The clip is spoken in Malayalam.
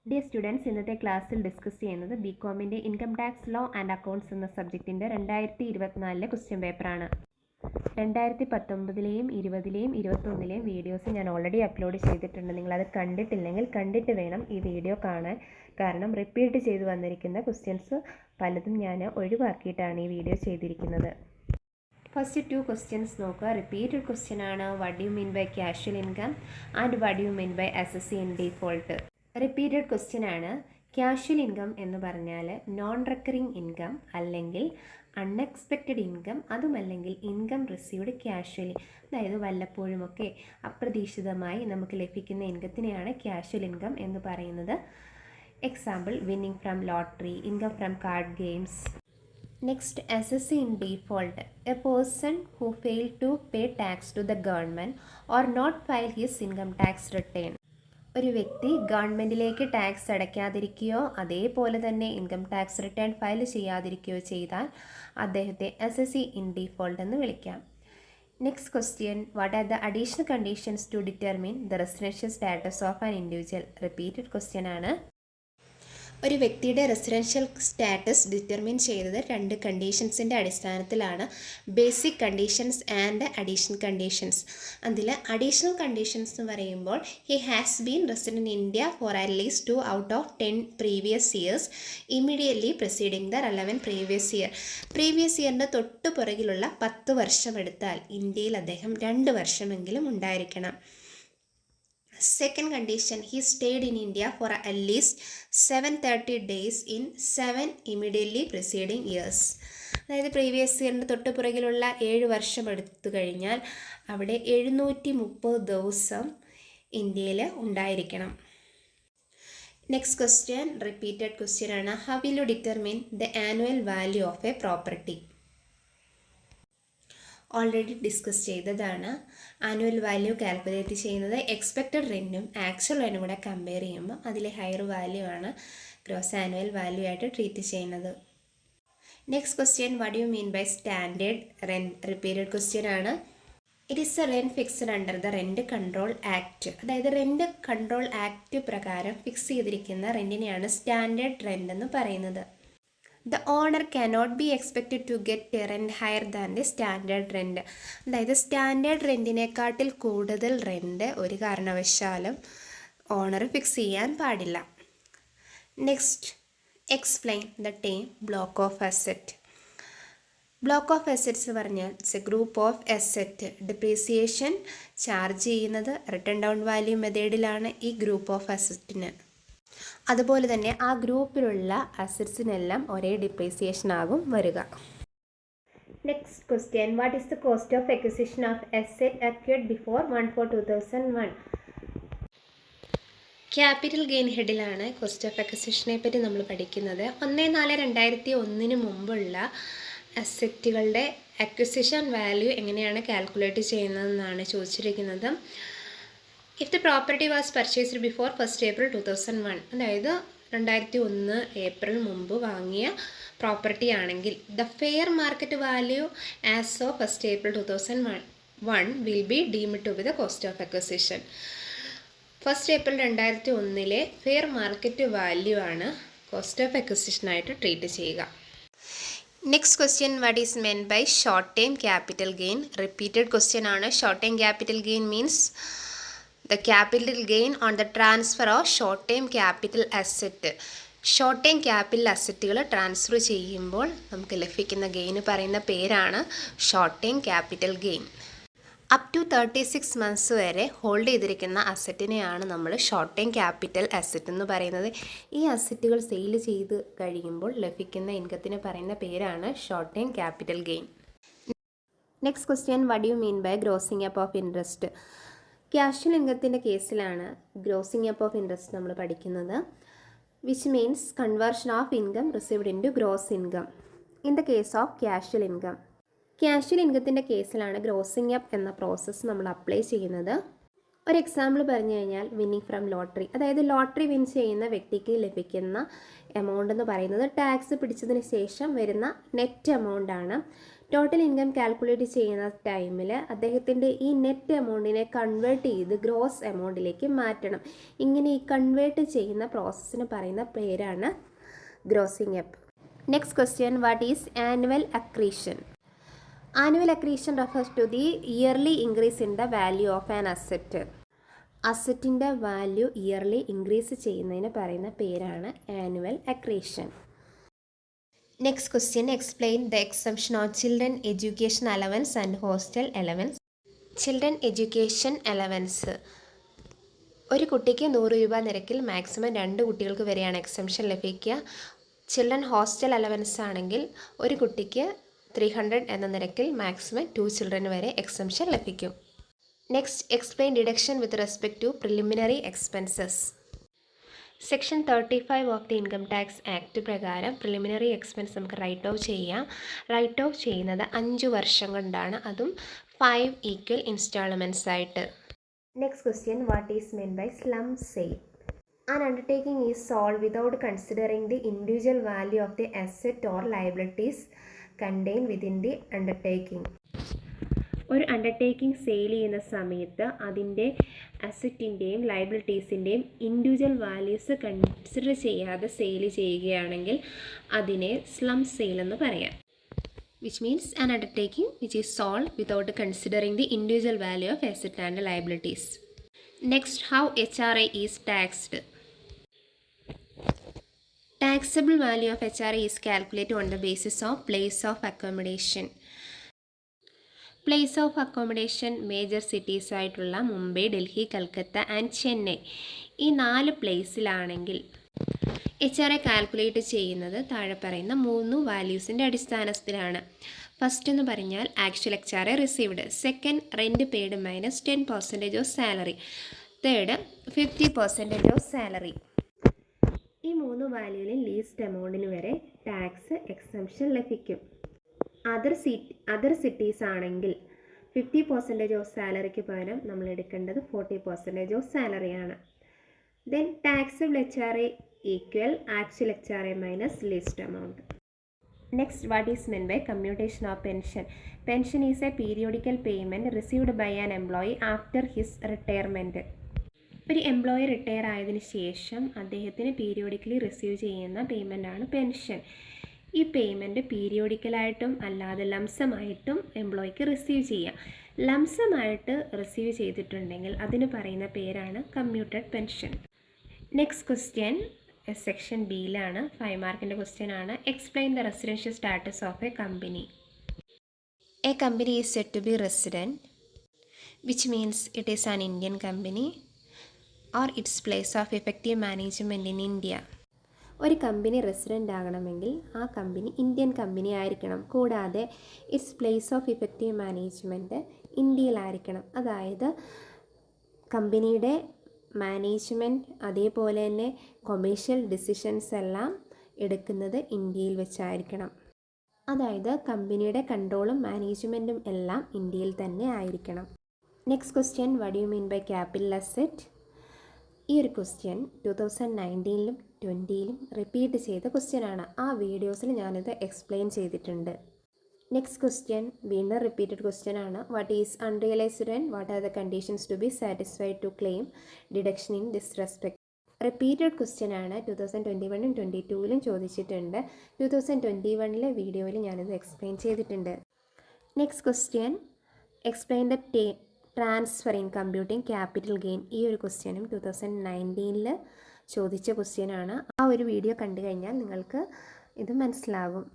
ഡിയർ സ്റ്റുഡൻസ്, ഇന്നത്തെ ക്ലാസ്സിൽ ഡിസ്കസ് ചെയ്യുന്നത് ബികോമിൻ്റെ income tax law and accounts എന്ന സബ്ജക്റ്റിൻ്റെ 2024 ക്വസ്റ്റ്യൻ പേപ്പറാണ്. 2019-ലെയും 20-ലെയും 21-ലെയും വീഡിയോസ് ഞാൻ ഓൾറെഡി അപ്ലോഡ് ചെയ്തിട്ടുണ്ട്. നിങ്ങളത് കണ്ടിട്ടില്ലെങ്കിൽ കണ്ടിട്ട് വേണം ഈ വീഡിയോ കാണാൻ. കാരണം റിപ്പീറ്റ് ചെയ്ത് വന്നിരിക്കുന്ന ക്വസ്റ്റ്യൻസ് പലതും ഞാൻ ഒഴിവാക്കിയിട്ടാണ് ഈ വീഡിയോ ചെയ്തിരിക്കുന്നത്. ഫസ്റ്റ് 2 ക്വസ്റ്റ്യൻസ് നോക്കുക. റിപ്പീറ്റഡ് ക്വസ്റ്റ്യൻ ആണ്. What do you mean by casual income and what do you mean by assessee in default. Repeated question ആണ്. ക്യാഷ്വൽ ഇൻകം എന്ന് പറഞ്ഞാൽ നോൺ റെക്കറിങ് ഇൻകം അല്ലെങ്കിൽ അൺഎക്സ്പെക്റ്റഡ് ഇൻകം, അതുമല്ലെങ്കിൽ ഇൻകം റിസീവ്ഡ് ക്യാഷ്വലി, അതായത് വല്ലപ്പോഴുമൊക്കെ അപ്രതീക്ഷിതമായി നമുക്ക് ലഭിക്കുന്ന ഇൻകത്തിനെയാണ് ക്യാഷ്വൽ ഇൻകം എന്ന് പറയുന്നത്. Example winning from lottery, income from card games. Next, assessee in default. A person who fail to pay tax to the government or not file his income tax return. ഒരു വ്യക്തി ഗവൺമെൻറ്റിലേക്ക് ടാക്സ് അടയ്ക്കാതിരിക്കുകയോ അതേപോലെ തന്നെ ഇൻകം ടാക്സ് റിട്ടേൺ ഫയൽ ചെയ്യാതിരിക്കുകയോ ചെയ്താൽ അദ്ദേഹത്തെ അസസി ഇൻ ഡീഫോൾട്ട് എന്ന് വിളിക്കാം. Next question, what are the additional conditions to determine the residential status of an individual. Repeated question ആണ്. ഒരു വ്യക്തിയുടെ റെസിഡൻഷ്യൽ സ്റ്റാറ്റസ് ഡിറ്റർമിൻ ചെയ്തത് 2 കണ്ടീഷൻസിൻ്റെ അടിസ്ഥാനത്തിലാണ്. Basic conditions and additional conditions. അതിൽ അഡീഷണൽ കണ്ടീഷൻസ് എന്ന് പറയുമ്പോൾ he has been resident in India for at least 2 out of 10 previous years immediately preceding the relevant previous year. Previous ഇയറിൻ്റെ തൊട്ട് പുറകിലുള്ള 10 വർഷം എടുത്താൽ ഇന്ത്യയിൽ അദ്ദേഹം 2 വർഷമെങ്കിലും ഉണ്ടായിരിക്കണം. Second condition, he stayed in India for at least 730 days in 7 immediately preceding years. അതായത് പ്രീവിയസ് ഇയറിൻ്റെ തൊട്ട് പുറകിലുള്ള 7 വർഷം എടുത്തു കഴിഞ്ഞാൽ അവിടെ 730 ദിവസം ഇന്ത്യയിൽ ഉണ്ടായിരിക്കണം. നെക്സ്റ്റ് ക്വസ്റ്റ്യൻ, റിപ്പീറ്റഡ് ക്വസ്റ്റ്യൻ ആണ്. How will you determine the annual value of a property. Already discuss ചെയ്തതാണ്. ആനുവൽ വാല്യൂ കാൽക്കുലേറ്റ് ചെയ്യുന്നത് എക്സ്പെക്റ്റഡ് റെൻറ്റും ആക്ച്വൽ റെൻറ്റും കൂടെ കമ്പയർ ചെയ്യുമ്പോൾ അതിലെ ഹയർ വാല്യൂ ആണ് ഗ്രോസ് ആനുവൽ വാല്യൂ ആയിട്ട് ട്രീറ്റ് ചെയ്യുന്നത്. Next question, what do you mean by standard rent. Repeated question ആണ്. It is a rent fixed under the rent control act. അതായത് റെൻറ്റ് കൺട്രോൾ ആക്ട് പ്രകാരം ഫിക്സ് ചെയ്തിരിക്കുന്ന റെൻറ്റിനെയാണ് സ്റ്റാൻഡേർഡ് റെൻറ്റ് എന്ന് പറയുന്നത്. The owner cannot be expected to get a rent higher than the standard rent. അതായത് സ്റ്റാൻഡേർഡ് റെൻറ്റിനെക്കാട്ടിൽ കൂടുതൽ റെൻറ്റ് ഒരു കാരണവശാലും ഓണർ ഫിക്സ് ചെയ്യാൻ പാടില്ല. Next, explain the term block of asset. Block of assets പറഞ്ഞാൽ it's a group of asset. Depreciation charge ചെയ്യുന്നത് റിട്ടേൺ ഡൗൺ വാല്യൂ മെത്തേഡിലാണ് ഈ ഗ്രൂപ്പ് ഓഫ് അസറ്റിന്. അതുപോലെ തന്നെ ആ ഗ്രൂപ്പിലുള്ള അസറ്റ്സിനെല്ലാം ഒരേ ഡിപ്രീസിയേഷൻ ആകും വരിക. Next question, what is the cost of acquisition of asset acquired before 1/4/2001. Capital gain ഹെഡിലാണ് കോസ്റ്റ് ഓഫ് അക്വിസിഷനെ പറ്റി നമ്മൾ പഠിക്കുന്നത്. 1/4/2001 മുമ്പുള്ള അസറ്റുകളുടെ അക്വിസിഷൻ വാല്യൂ എങ്ങനെയാണ് കാൽക്കുലേറ്റ് ചെയ്യുന്നതെന്നാണ് ചോദിച്ചിരിക്കുന്നത്. If the property was purchased before 1st April 2001, അതായത് 2001 ഏപ്രിൽ മുമ്പ് വാങ്ങിയ പ്രോപ്പർട്ടി ആണെങ്കിൽ the fair market value as of 1st April 2001 will be deemed to be the cost of acquisition. 1st April 2001 fair market value ആണ് കോസ്റ്റ് ഓഫ് അക്വിസിഷനായിട്ട് ട്രീറ്റ് ചെയ്യുക. Next question, what is meant by short time capital gain. Repeated question ആണ്. Short time capital gain means the capital gain on the transfer of short term capital asset. Short time capital അസറ്റുകൾ ട്രാൻസ്ഫർ ചെയ്യുമ്പോൾ നമുക്ക് ലഭിക്കുന്ന ഗെയിന് പറയുന്ന പേരാണ് short time capital gain. Up to 36 months വരെ ഹോൾഡ് ചെയ്തിരിക്കുന്ന അസറ്റിനെയാണ് നമ്മൾ ഷോർട്ട് ടൈം ക്യാപിറ്റൽ അസറ്റ് എന്ന് പറയുന്നത്. ഈ അസറ്റുകൾ സെയിൽ ചെയ്ത് കഴിയുമ്പോൾ ലഭിക്കുന്ന ഇൻകത്തിന് പറയുന്ന പേരാണ് short time capital gain. Next question, what do you mean by grossing up of interest. Casual ഇൻകത്തിൻ്റെ കേസിലാണ് ഗ്രോസിംഗ് അപ്പ് ഓഫ് ഇൻട്രസ്റ്റ് നമ്മൾ പഠിക്കുന്നത്. Which means conversion of income received in to gross income in the case of casual income. Casual ഇൻകത്തിൻ്റെ കേസിലാണ് ഗ്രോസിംഗ് അപ്പ് എന്ന പ്രോസസ്സ് നമ്മൾ അപ്ലൈ ചെയ്യുന്നത്. ഒരു എക്സാമ്പിൾ പറഞ്ഞു കഴിഞ്ഞാൽ വിന്നിംഗ് ഫ്രം ലോട്ടറി, അതായത് ലോട്ടറി വിൻ ചെയ്യുന്ന വ്യക്തിക്ക് ലഭിക്കുന്ന എമൗണ്ട് എന്ന് പറയുന്നത് ടാക്സ് പിടിച്ചതിന് ശേഷം വരുന്ന നെറ്റ് എമൗണ്ട് ആണ്. ടോട്ടൽ ഇൻകം കാൽക്കുലേറ്റ് ചെയ്യുന്ന ടൈമിൽ അദ്ദേഹത്തിൻ്റെ ഈ നെറ്റ് എമൗണ്ടിനെ കൺവേർട്ട് ചെയ്ത് ഗ്രോസ് എമൗണ്ടിലേക്ക് മാറ്റണം. ഇങ്ങനെ ഈ കൺവേർട്ട് ചെയ്യുന്ന പ്രോസസ്സിന് പറയുന്ന പേരാണ് grossing up. Next question, what is annual accretion? Annual accretion refers to the yearly increase in the value of an asset. അസറ്റിൻ്റെ വാല്യൂ ഇയർലി ഇൻക്രീസ് ചെയ്യുന്നതിന് പറയുന്ന പേരാണ് annual accretion. Next question, explain the exemption on children education allowance and hostel allowance. Children education allowance ഒരു കുട്ടിക്ക് 100 രൂപ നിരക്കിൽ മാക്സിമം 2 കുട്ടികൾക്ക് വരെയാണ് എക്സംഷൻ ലഭിക്കുക. ചിൽഡ്രൻ ഹോസ്റ്റൽ അലവൻസ് ആണെങ്കിൽ ഒരു കുട്ടിക്ക് 300 എന്ന നിരക്കിൽ മാക്സിമം 2 ചിൽഡ്രൻ വരെ എക്സംഷൻ ലഭിക്കും. Next, explain deduction with respect to preliminary expenses. Section 35 of the income tax act പ്രകാരം പ്രിലിമിനറി എക്സ്പെൻസ് നമുക്ക് റൈറ്റ് ഓഫ് ചെയ്യാം. റൈറ്റ് ഓഫ് ചെയ്യുന്നത് 5 വർഷം കൊണ്ടാണ്, അതും 5 ഈക്വൽ ഇൻസ്റ്റാൾമെൻറ്റ്സ് ആയിട്ട്. Next question, what is meant by slump sale? An undertaking is sold without considering the individual value of the asset or liabilities contain within the undertaking. ഒരു അണ്ടർടേക്കിംഗ് സെയിൽ ചെയ്യുന്ന സമയത്ത് അതിൻ്റെ അസറ്റിൻ്റെയും ലയബിലിറ്റീസിൻ്റെയും ഇൻഡിവിജ്വൽ വാല്യൂസ് കൺസിഡർ ചെയ്യാതെ സെയിൽ ചെയ്യുകയാണെങ്കിൽ അതിനെ സ്ലം സെയിൽ എന്ന് പറയാം. Which means an undertaking which is sold without considering the individual value of asset and liabilities. Next, how HRA is taxed? Taxable value of HRA is calculated on the basis of place of accommodation. Place of accommodation major cities ആയിട്ടുള്ള മുംബൈ, ഡൽഹി, കൽക്കത്ത ആൻഡ് ചെന്നൈ, ഈ 4 പ്ലേസിലാണെങ്കിൽ HRA കാൽക്കുലേറ്റ് ചെയ്യുന്നത് താഴെ പറയുന്ന 3 വാല്യൂസിൻ്റെ അടിസ്ഥാനത്തിലാണ്. ഫസ്റ്റ് എന്ന് പറഞ്ഞാൽ actual HRA received, second rent paid minus 10% of salary, third 50% of salary. ഈ 3 വാല്യൂവിലും ലീസ്റ്റ് എമൗണ്ടിന് വരെ ടാക്സ് എക്സംഷൻ ലഭിക്കും. അതർ സിറ്റീസ് ആണെങ്കിൽ 50% ഓഫ് സാലറിക്ക് പകരം നമ്മൾ എടുക്കേണ്ടത് 40% ഓഫ് സാലറിയാണ്. Then taxable HRA equal actual HRA minus least amount. Next, what is meant by commutation of pension? Pension is a periodical payment received by an employee after his retirement. ഒരു എംപ്ലോയി റിട്ടയർ ആയതിനു ശേഷം അദ്ദേഹത്തിന് പീരിയോഡിക്കലി റിസീവ് ചെയ്യുന്ന പേയ്മെൻറ്റാണ് പെൻഷൻ. ഈ പേയ്മെൻറ്റ് പീരിയോഡിക്കലായിട്ടും അല്ലാതെ ലംസമായിട്ടും എംപ്ലോയിക്ക് റിസീവ് ചെയ്യാം. ലംസമായിട്ട് റിസീവ് ചെയ്തിട്ടുണ്ടെങ്കിൽ അതിന് പറയുന്ന പേരാണ് commuted pension. Next question section ബിയിലാണ്, 5 മാർക്കിൻ്റെ ക്വസ്റ്റ്യൻ ആണ്. Explain the residential status of a company. A company is said to be resident, which means it is an Indian company or its place of effective management in India. ഒരു കമ്പനി റെസിഡൻ്റ് ആകണമെങ്കിൽ ആ കമ്പനി ഇന്ത്യൻ കമ്പനി ആയിരിക്കണം. കൂടാതെ its place of effective management ഇന്ത്യയിലായിരിക്കണം. അതായത് കമ്പനിയുടെ മാനേജ്മെൻറ്റ് അതേപോലെ തന്നെ കൊമേഴ്ഷ്യൽ ഡിസിഷൻസ് എല്ലാം എടുക്കുന്നത് ഇന്ത്യയിൽ വെച്ചായിരിക്കണം. അതായത് കമ്പനിയുടെ കൺട്രോളും മാനേജ്മെൻറ്റും എല്ലാം ഇന്ത്യയിൽ തന്നെ ആയിരിക്കണം. Next question, what do you mean by capital asset? ഈ ഒരു ക്വസ്റ്റ്യൻ 2019-ലും 2020-ലും റിപ്പീറ്റ് ചെയ്ത ക്വസ്റ്റ്യനാണ്. ആ വീഡിയോസിൽ ഞാനിത് എക്സ്പ്ലെയിൻ ചെയ്തിട്ടുണ്ട്. നെക്സ്റ്റ് ക്വസ്റ്റ്യൻ വീണ്ടും റിപ്പീറ്റഡ് ക്വസ്റ്റ്യൻ ആണ്. What is unrealised and what are the conditions to be satisfied to claim deduction in this respect? Repeated question ആണ്. 2021-ലും 2022-ലും ചോദിച്ചിട്ടുണ്ട്. 2021-ലെ വീഡിയോയിൽ ഞാനിത് എക്സ്പ്ലെയിൻ ചെയ്തിട്ടുണ്ട്. Next question, explain the transfer in computing capital gain. ഈ ഒരു ക്വസ്റ്റ്യനും 2019-ൽ ചോദിച്ച ക്വസ്റ്റ്യനാണ്. ആ ഒരു വീഡിയോ കണ്ടു കഴിഞ്ഞാൽ നിങ്ങൾക്ക് ഇത് മനസ്സിലാകും.